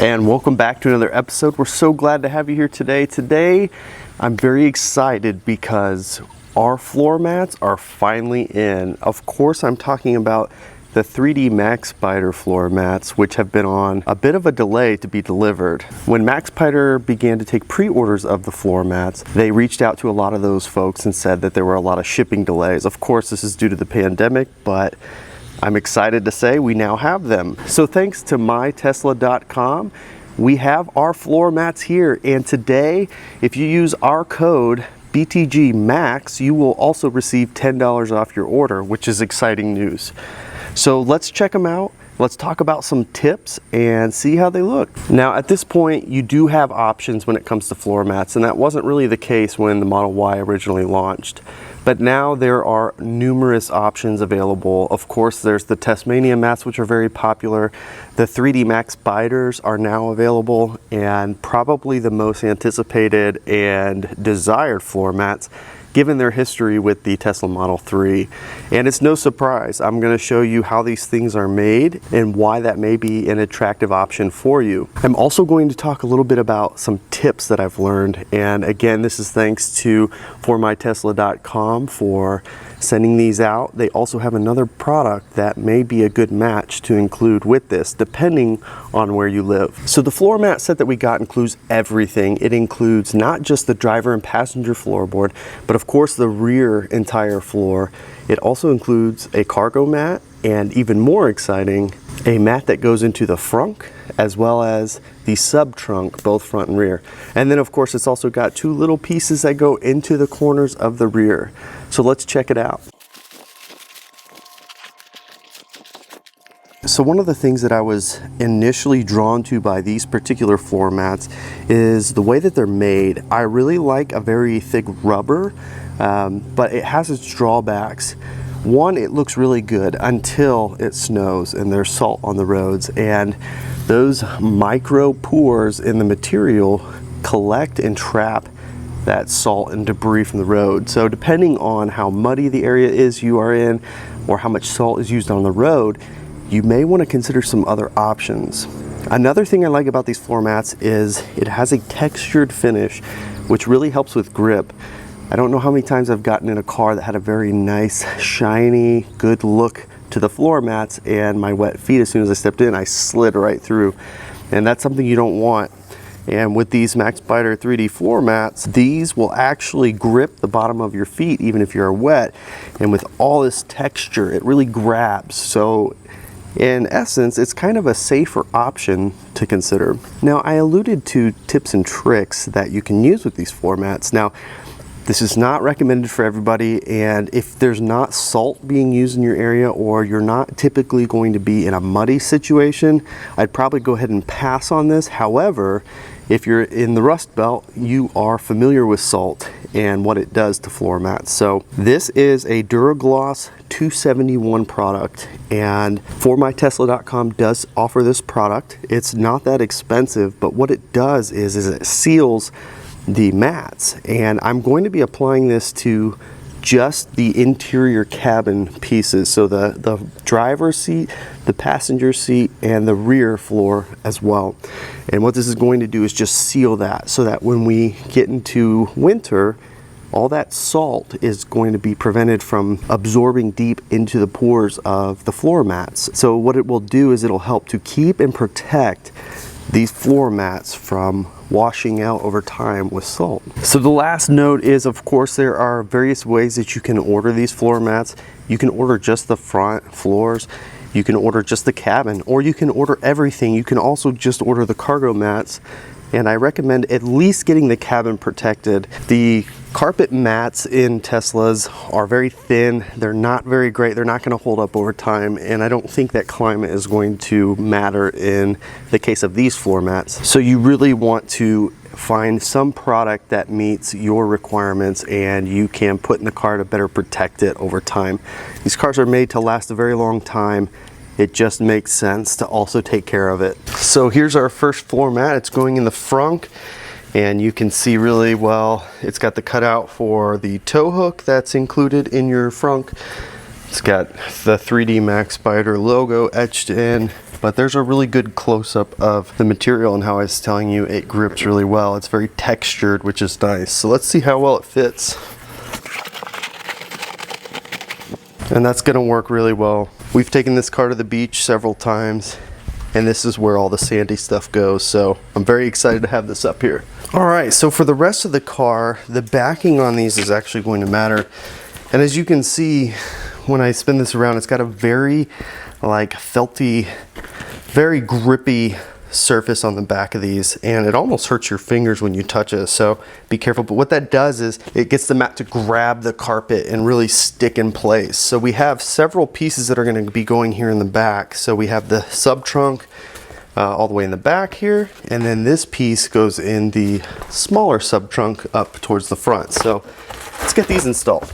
And welcome back to another episode. We're so glad to have you here today. Today, I'm very excited because our floor mats are finally in. Of course, I'm talking about the 3D MaxSpider floor mats, which have been on a bit of a delay to be delivered. When MaxSpider began to take pre-orders of the floor mats, they reached out to a lot of those folks and said that there were a lot of shipping delays. Of course, this is due to the pandemic, but I'm excited to say we now have them. So thanks to mytesla.com, we have our floor mats here. And today, if you use our code BTGMAX, you will also receive $10 off your order, which is exciting news. So let's check them out. Let's talk about some tips and see how they look. Now at this point, you do have options when it comes to floor mats, and that wasn't really the case when the Model Y originally launched. But now there are numerous options available. Of course, there's the Tasmania mats, which are very popular. The 3D MaxSpiders are now available, and probably the most anticipated and desired floor mats given their history with the Tesla Model 3. And it's no surprise, I'm gonna show you how these things are made and why that may be an attractive option for you. I'm also going to talk a little bit about some tips that I've learned. And again, this is thanks to formytesla.com for sending these out. They also have another product that may be a good match to include with this, depending on where you live. So the floor mat set that we got includes everything. It includes not just the driver and passenger floorboard, but of course the rear entire floor. It also includes a cargo mat, and even more exciting, a mat that goes into the frunk as well as the sub trunk, both front and rear. And then of course it's also got two little pieces that go into the corners of the rear. So let's check it out. So one of the things that I was initially drawn to by these particular floor mats is the way that they're made. I really like a very thick rubber, but it has its drawbacks. One, it looks really good until it snows and there's salt on the roads, and those micro pores in the material collect and trap that salt and debris from the road. So depending on how muddy the area is you are in or how much salt is used on the road, you may want to consider some other options. Another thing I like about these floor mats is it has a textured finish, which really helps with grip. I don't know how many times I've gotten in a car that had a very nice, shiny, good look to the floor mats, and my wet feet, as soon as I stepped in, I slid right through. And that's something you don't want. And with these MaxSpider 3D floor mats, these will actually grip the bottom of your feet even if you're wet. And with all this texture, it really grabs. So in essence, it's kind of a safer option to consider. Now, I alluded to tips and tricks that you can use with these floor mats. Now, this is not recommended for everybody, and if there's not salt being used in your area or you're not typically going to be in a muddy situation, I'd probably go ahead and pass on this. However, if you're in the Rust Belt, you are familiar with salt and what it does to floor mats. So this is a Duragloss 271 product, and formytesla.com does offer this product. It's not that expensive, but what it does is it seals the mats, and I'm going to be applying this to just the interior cabin pieces, so the driver's seat, the passenger seat, and the rear floor as well. And what this is going to do is just seal that, so that when we get into winter, all that salt is going to be prevented from absorbing deep into the pores of the floor mats. So what it will do is it'll help to keep and protect these floor mats from washing out over time with salt. So the last note is, of course, there are various ways that you can order these floor mats. You can order just the front floors, you can order just the cabin, or you can order everything. You can also just order the cargo mats, and I recommend at least getting the cabin protected. The carpet mats in Teslas are very thin. They're not very great. They're not going to hold up over time, and I don't think that climate is going to matter in the case of these floor mats. So you really want to find some product that meets your requirements and you can put in the car to better protect it over time. These cars are made to last a very long time. It just makes sense to also take care of it. So here's our first floor mat. It's going in the frunk, and you can see really well it's got the cutout for the tow hook that's included in your frunk. It's got the 3D MaxSpider logo etched in. but there's a really good close-up of the material, and how I was telling you, it grips really well. It's very textured, which is nice. So let's see how well it fits. And that's gonna work really well. We've taken this car to the beach several times, and this is where all the sandy stuff goes. So I'm very excited to have this up here. All right, so for the rest of the car, the backing on these is actually going to matter. And as you can see, when I spin this around, it's got a very like felty, very grippy surface on the back of these, and it almost hurts your fingers when you touch it, so be careful. But what that does is it gets the mat to grab the carpet and really stick in place. So we have several pieces that are going to be going here in the back. So we have the sub trunk all the way in the back here, and then this piece goes in the smaller sub trunk up towards the front. So let's get these installed.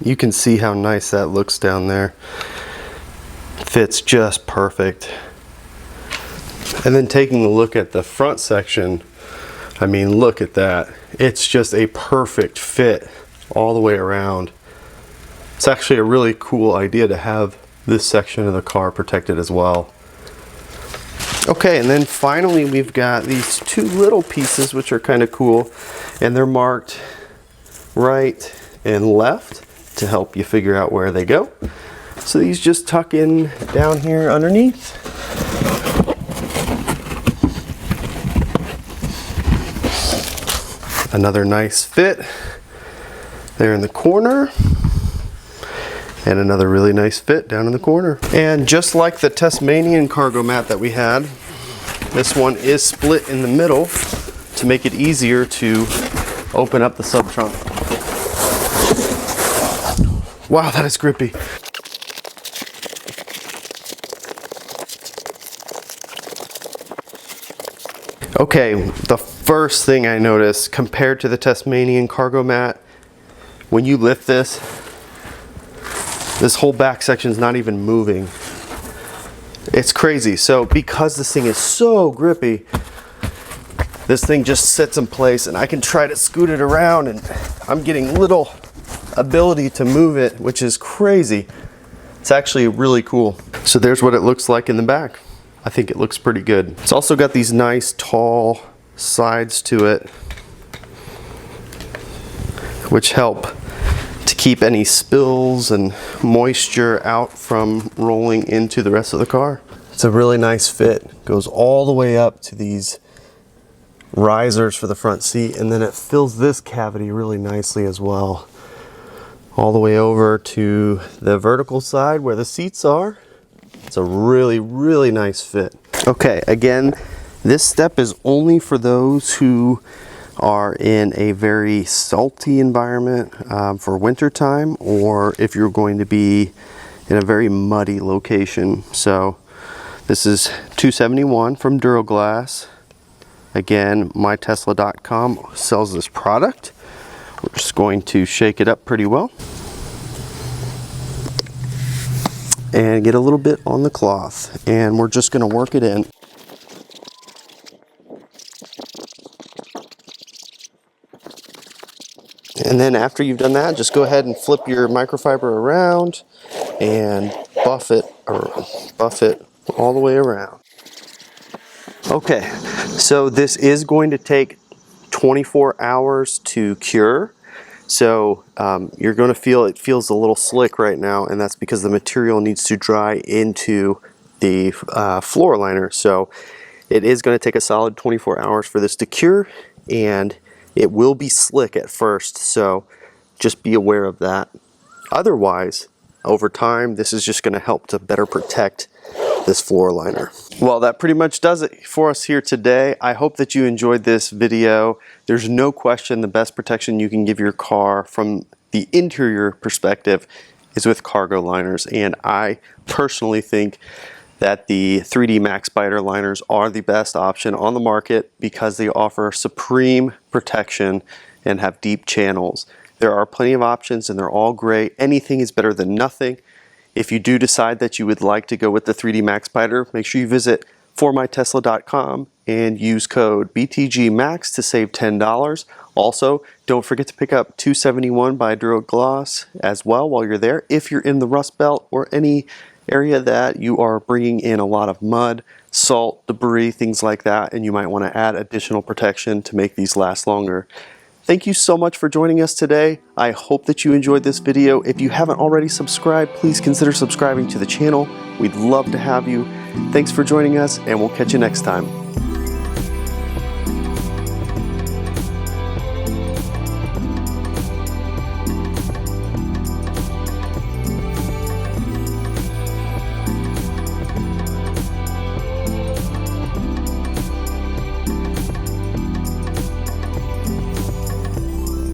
You can see how nice that looks down there. Fits just perfect. And then taking a look at the front section, I mean, look at that. It's just a perfect fit all the way around. It's actually a really cool idea to have this section of the car protected as well. Okay, and then finally we've got these two little pieces which are kind of cool, and they're marked right and left to help you figure out where they go. So these just tuck in down here underneath. Another nice fit there in the corner, and another really nice fit down in the corner. And just like the Tasmanian cargo mat that we had, this one is split in the middle to make it easier to open up the sub trunk. Wow, that is grippy. Okay, the first thing I noticed compared to the Tasmanian cargo mat, when you lift this whole back section is not even moving. It's crazy. So because this thing is so grippy, this thing just sits in place, and I can try to scoot it around, and I'm getting little ability to move it, which is crazy. It's actually really cool. So there's what it looks like in the back. I think it looks pretty good. It's also got these nice tall sides to it, which help to keep any spills and moisture out from rolling into the rest of the car. It's a really nice fit. Goes all the way up to these risers for the front seat, and then it fills this cavity really nicely as well, all the way over to the vertical side where the seats are. It's a really, really nice fit. Okay, again, this step is only for those who are in a very salty environment for winter time, or if you're going to be in a very muddy location. So this is 271 from Duraglass. Again, mytesla.com sells this product. We're just going to shake it up pretty well and get a little bit on the cloth, and we're just going to work it in. And then after you've done that, just go ahead and flip your microfiber around and buff it all the way around. Okay, so this is going to take 24 hours to cure. So you're going to feel it feels a little slick right now, and that's because the material needs to dry into the floor liner. So it is going to take a solid 24 hours for this to cure, and it will be slick at first, so just be aware of that. Otherwise, over time, this is just going to help to better protect this floor liner. Well, that pretty much does it for us here today. I hope that you enjoyed this video. There's no question the best protection you can give your car from the interior perspective is with cargo liners, and I personally think that the 3D Max Biter liners are the best option on the market because they offer supreme protection and have deep channels. There are plenty of options and they're all great. Anything is better than nothing. If you do decide that you would like to go with the 3D Max Biter, make sure you visit formytesla.com and use code BTGMAX to save $10. Also, don't forget to pick up 271 by Duraglass as well while you're there if you're in the Rust Belt or any area that you are bringing in a lot of mud, salt, debris, things like that, and you might want to add additional protection to make these last longer. Thank you so much for joining us today. I hope that you enjoyed this video. If you haven't already subscribed, please consider subscribing to the channel. We'd love to have you. Thanks for joining us, and we'll catch you next time.